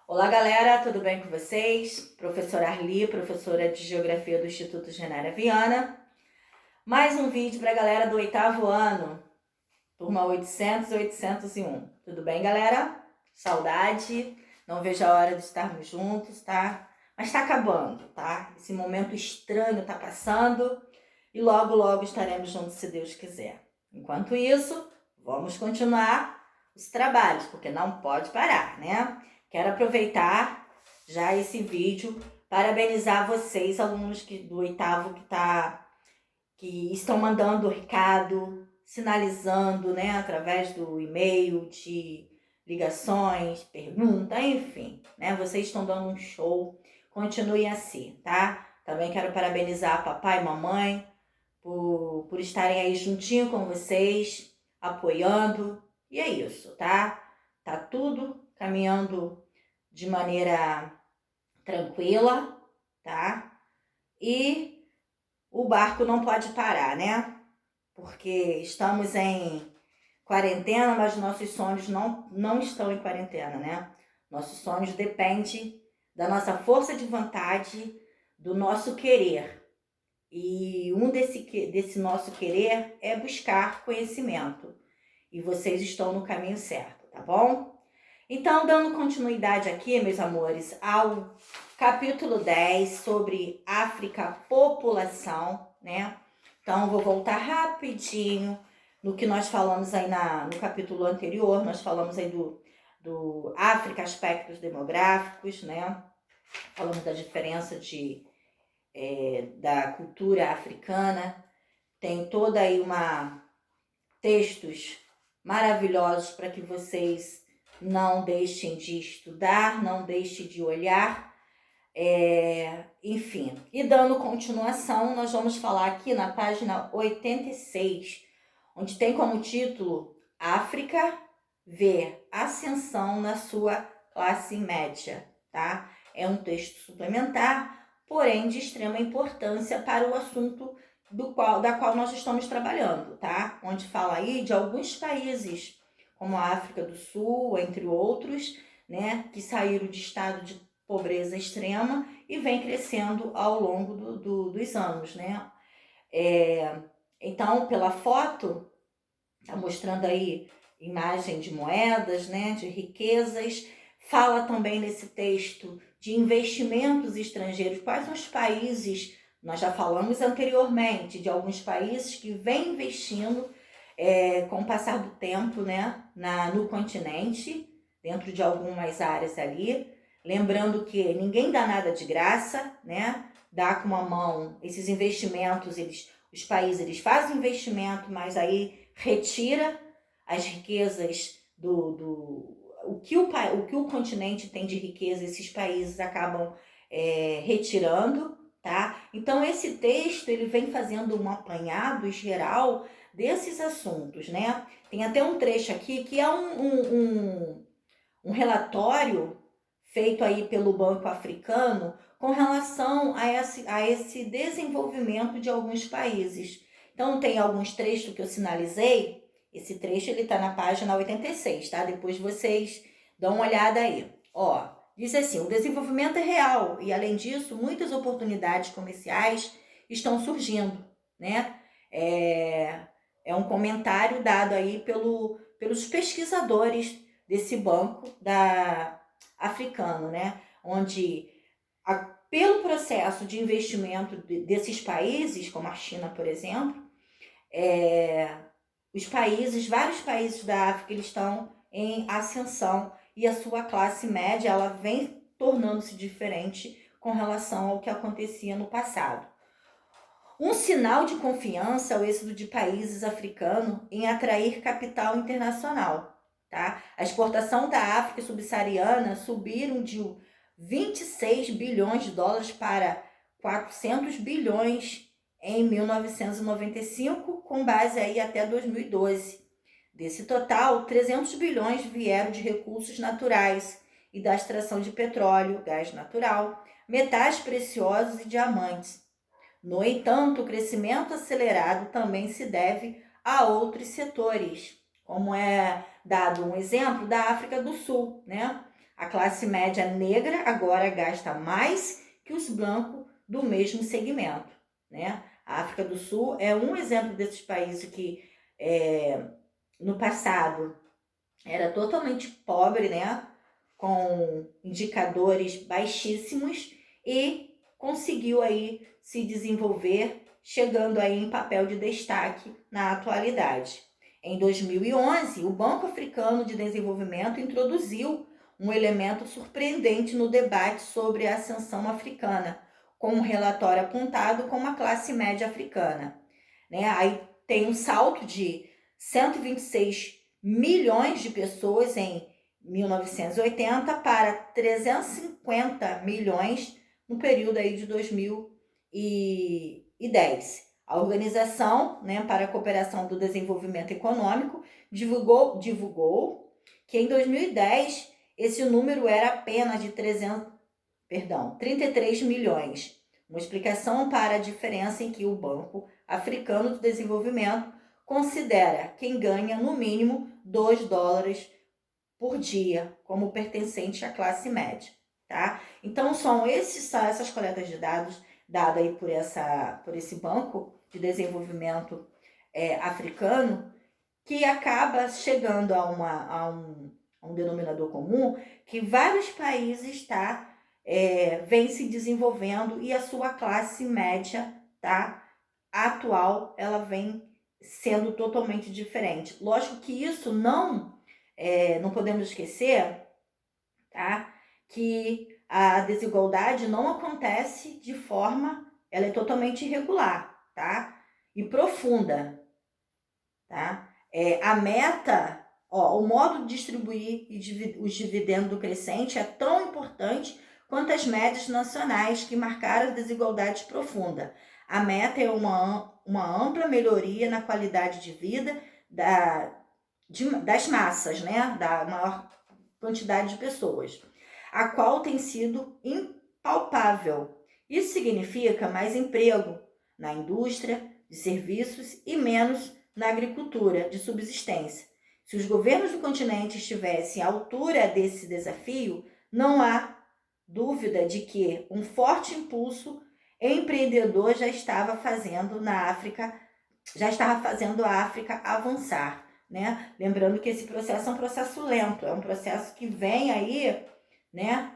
Olá, galera, tudo bem com vocês? Professora Arli, professora de Geografia do Instituto Genara Viana. Mais um vídeo para a galera do 8º ano, turma 800 e 801. Tudo bem, galera? Saudade, não vejo a hora de estarmos juntos, tá? Mas tá acabando, tá? Esse momento estranho tá passando e logo, logo estaremos juntos, se Deus quiser. Enquanto isso, vamos continuar os trabalhos, porque não pode parar, né? Quero aproveitar já esse vídeo, parabenizar vocês, alunos do 8º que estão mandando o recado, sinalizando, né, através do e-mail, de ligações, pergunta, enfim, né? Vocês estão dando um show, continuem assim, tá? Também quero parabenizar papai e mamãe por estarem aí juntinho com vocês, apoiando, e é isso, tá? Tá tudo caminhando de maneira tranquila, tá? E o barco não pode parar, né? Porque estamos em quarentena, mas nossos sonhos não estão em quarentena, né? Nossos sonhos dependem da nossa força de vontade, do nosso querer. E desse nosso querer é buscar conhecimento. E vocês estão no caminho certo, tá bom? Então, dando continuidade aqui, meus amores, ao capítulo 10 sobre África, população, né? Então, vou voltar rapidinho no que nós falamos aí no capítulo anterior. Nós falamos aí do África, aspectos demográficos, né? Falamos da diferença da cultura africana. Tem toda aí textos maravilhosos para que vocês não deixem de estudar, não deixem de olhar, enfim. E dando continuação, nós vamos falar aqui na página 86, onde tem como título África vê ascensão na sua classe média, tá? É um texto suplementar, porém de extrema importância para o assunto da qual nós estamos trabalhando, tá? Onde fala aí de alguns países, como a África do Sul, entre outros, né, que saíram de estado de pobreza extrema e vem crescendo ao longo dos anos, né? Então, pela foto, tá mostrando aí imagem de moedas, né, de riquezas. Fala também nesse texto de investimentos estrangeiros. Quais são os países? Nós já falamos anteriormente de alguns países que vêm investindo com o passar do tempo, né, no continente, dentro de algumas áreas ali. Lembrando que ninguém dá nada de graça, né? Dá com uma mão esses investimentos, os países eles fazem investimento, mas aí retira as riquezas o que o continente tem de riqueza, esses países acabam retirando, tá? Então esse texto ele vem fazendo um apanhado geral desses assuntos, né? Tem até um trecho aqui que é um relatório feito aí pelo Banco Africano com relação a esse desenvolvimento de alguns países. Então, tem alguns trechos que eu sinalizei. Esse trecho ele está na página 86, tá? Depois vocês dão uma olhada aí. Ó, diz assim, o desenvolvimento é real e, além disso, muitas oportunidades comerciais estão surgindo, né? É um comentário dado aí pelos pesquisadores desse banco africano, né? Onde, pelo processo de investimento desses países, como a China, por exemplo, vários países da África, eles estão em ascensão e a sua classe média, ela vem tornando-se diferente com relação ao que acontecia no passado. Um sinal de confiança é o êxodo de países africanos em atrair capital internacional. Tá? A exportação da África subsaariana subiram de 26 bilhões de dólares para 400 bilhões em 1995, com base aí até 2012. Desse total, 300 bilhões vieram de recursos naturais e da extração de petróleo, gás natural, metais preciosos e diamantes. No entanto, o crescimento acelerado também se deve a outros setores, como é dado um exemplo da África do Sul, né? A classe média negra agora gasta mais que os brancos do mesmo segmento, né? A África do Sul é um exemplo desses países que no passado era totalmente pobre, né? Com indicadores baixíssimos e conseguiu aí se desenvolver, chegando aí em papel de destaque na atualidade. Em 2011, o Banco Africano de Desenvolvimento introduziu um elemento surpreendente no debate sobre a ascensão africana, com um relatório apontado como a classe média africana. Né? Aí tem um salto de 126 milhões de pessoas em 1980 para 350 milhões no período aí de 2010. A Organização, né, para a Cooperação do Desenvolvimento Econômico divulgou que em 2010 esse número era apenas de 33 milhões. Uma explicação para a diferença em que o Banco Africano de Desenvolvimento considera quem ganha no mínimo $2 por dia como pertencente à classe média, tá? Então são essas coletas de dados dadas aí por esse Banco de Desenvolvimento africano, que acaba chegando a um denominador comum que vários países vem se desenvolvendo e a sua classe média atual ela vem sendo totalmente diferente. Lógico que isso não podemos esquecer, tá? Que a desigualdade não acontece de forma, ela é totalmente irregular, tá? E profunda, tá? A meta, o modo de distribuir os dividendos do crescente é tão importante quanto as médias nacionais que marcaram a desigualdade profunda. A meta é uma ampla melhoria na qualidade de vida das massas, né? Da maior quantidade de pessoas, a qual tem sido impalpável. Isso significa mais emprego na indústria de serviços e menos na agricultura de subsistência. Se os governos do continente estivessem à altura desse desafio, não há dúvida de que um forte impulso empreendedor já estava fazendo a África avançar, né? Lembrando que esse processo é um processo lento, é um processo que vem aí, né,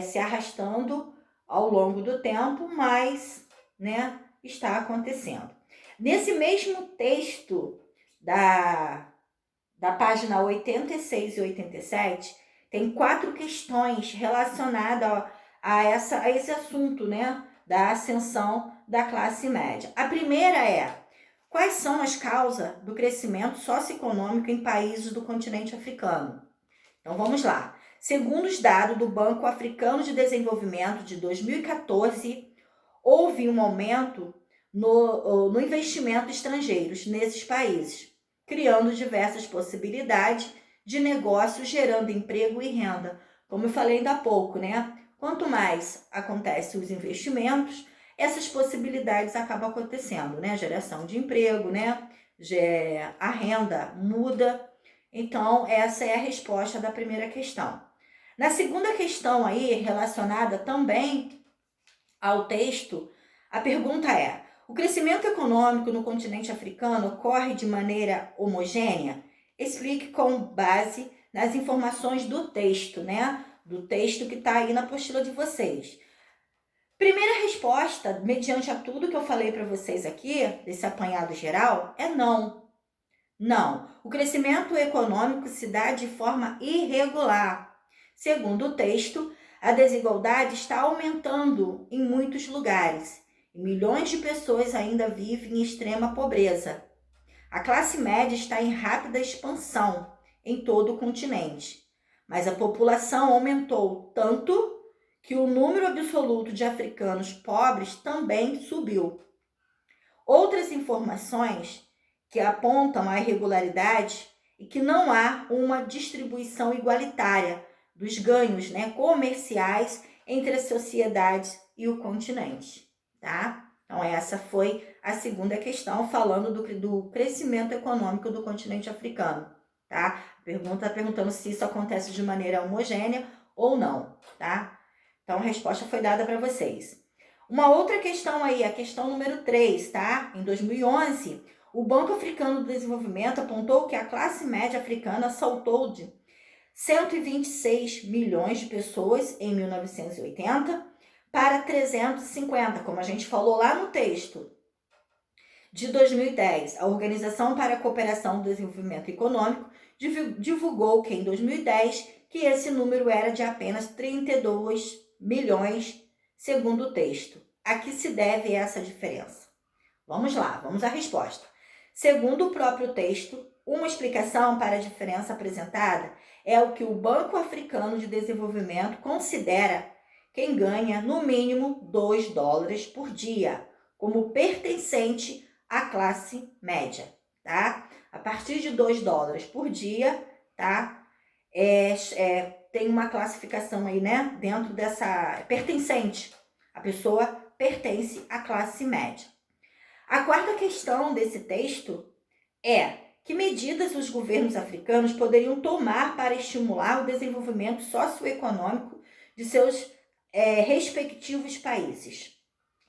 se arrastando ao longo do tempo, mas, né, está acontecendo. Nesse mesmo texto da página 86 e 87, tem 4 questões relacionadas a esse assunto, né, da ascensão da classe média. A primeira é: quais são as causas do crescimento socioeconômico em países do continente africano? Então vamos lá. Segundo os dados do Banco Africano de Desenvolvimento de 2014, houve um aumento no investimento estrangeiros nesses países, criando diversas possibilidades de negócios, gerando emprego e renda. Como eu falei ainda há pouco, né? Quanto mais acontecem os investimentos, essas possibilidades acabam acontecendo, né? Geração de emprego, né? A renda muda. Então, essa é a resposta da primeira questão. Na segunda questão aí, relacionada também ao texto, a pergunta é: o crescimento econômico no continente africano ocorre de maneira homogênea? Explique com base nas informações do texto, né? Do texto que está aí na apostila de vocês. Primeira resposta, mediante a tudo que eu falei para vocês aqui, desse apanhado geral, é não. Não. O crescimento econômico se dá de forma irregular. Segundo o texto, a desigualdade está aumentando em muitos lugares e milhões de pessoas ainda vivem em extrema pobreza. A classe média está em rápida expansão em todo o continente, mas a população aumentou tanto que o número absoluto de africanos pobres também subiu. Outras informações que apontam a irregularidade e que não há uma distribuição igualitária dos ganhos, né, comerciais entre as sociedades e o continente, tá? Então essa foi a segunda questão, falando do crescimento econômico do continente africano, tá? A pergunta está perguntando se isso acontece de maneira homogênea ou não, tá? Então, a resposta foi dada para vocês. Uma outra questão aí, a questão número 3, tá? Em 2011, o Banco Africano do Desenvolvimento apontou que a classe média africana saltou de 126 milhões de pessoas em 1980 para 350, como a gente falou lá no texto. De 2010, a Organização para a Cooperação e Desenvolvimento Econômico divulgou que em 2010 que esse número era de apenas 32 milhões, segundo o texto. A que se deve essa diferença? Vamos lá, vamos à resposta. Segundo o próprio texto, uma explicação para a diferença apresentada é o que o Banco Africano de Desenvolvimento considera quem ganha no mínimo $2 por dia, como pertencente à classe média, tá? A partir de $2 por dia, tá? Tem uma classificação aí, né? Dentro dessa pertencente. A pessoa pertence à classe média. A quarta questão desse texto é: que medidas os governos africanos poderiam tomar para estimular o desenvolvimento socioeconômico de seus respectivos países?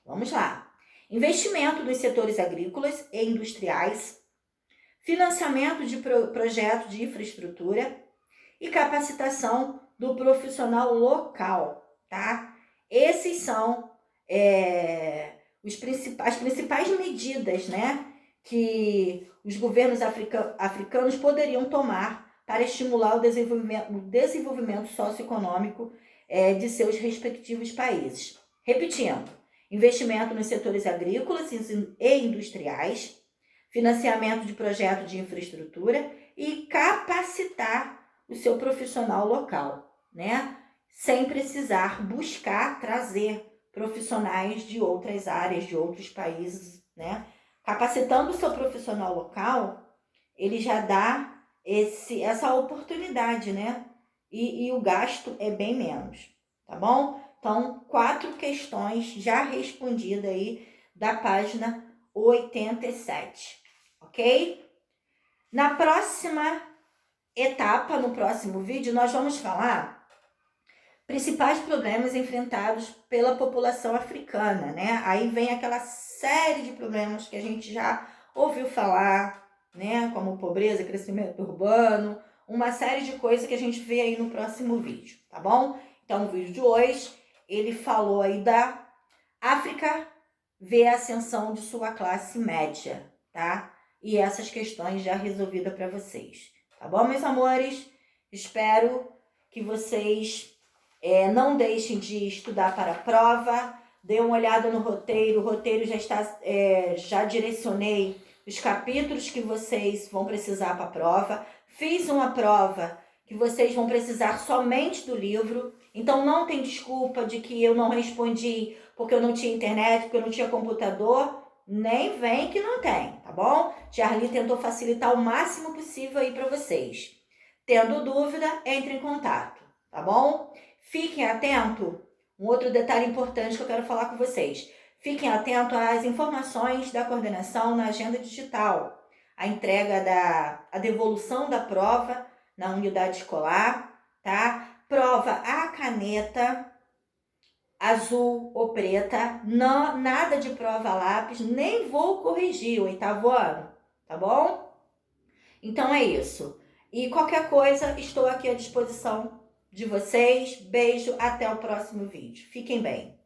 Vamos lá. Investimento nos setores agrícolas e industriais, financiamento de projetos de infraestrutura e capacitação do profissional local, tá? Esses são as principais medidas, né, que os governos africanos poderiam tomar para estimular o desenvolvimento socioeconômico de seus respectivos países. Repetindo, investimento nos setores agrícolas e industriais, financiamento de projetos de infraestrutura e capacitar o seu profissional local, né? Sem precisar buscar trazer profissionais de outras áreas, de outros países, né? Capacitando o seu profissional local, ele já dá essa oportunidade, né? E o gasto é bem menos, tá bom? Então, 4 questões já respondidas aí da página 87, ok? Na próxima etapa, no próximo vídeo, nós vamos falar principais problemas enfrentados pela população africana, né? Aí vem aquela série de problemas que a gente já ouviu falar, né? Como pobreza, crescimento urbano, uma série de coisas que a gente vê aí no próximo vídeo, tá bom? Então, no vídeo de hoje, ele falou aí da África ver a ascensão de sua classe média, tá? E essas questões já resolvidas para vocês, tá bom, meus amores? Espero que vocês não deixem de estudar para a prova. Dê uma olhada no roteiro. O roteiro já está, já direcionei os capítulos que vocês vão precisar para a prova. Fiz uma prova que vocês vão precisar somente do livro. Então não tem desculpa de que eu não respondi porque eu não tinha internet, porque eu não tinha computador. Nem vem que não tem, tá bom? Tia Arli tentou facilitar o máximo possível aí para vocês. Tendo dúvida, entre em contato, tá bom? Fiquem atentos. Um outro detalhe importante que eu quero falar com vocês. Fiquem atentos às informações da coordenação na agenda digital. A entrega a devolução da prova na unidade escolar, tá? Prova a caneta azul ou preta, não, nada de prova a lápis, nem vou corrigir o 8º ano, tá bom? Então é isso. E qualquer coisa, estou aqui à disposição de vocês. Beijo, até o próximo vídeo. Fiquem bem.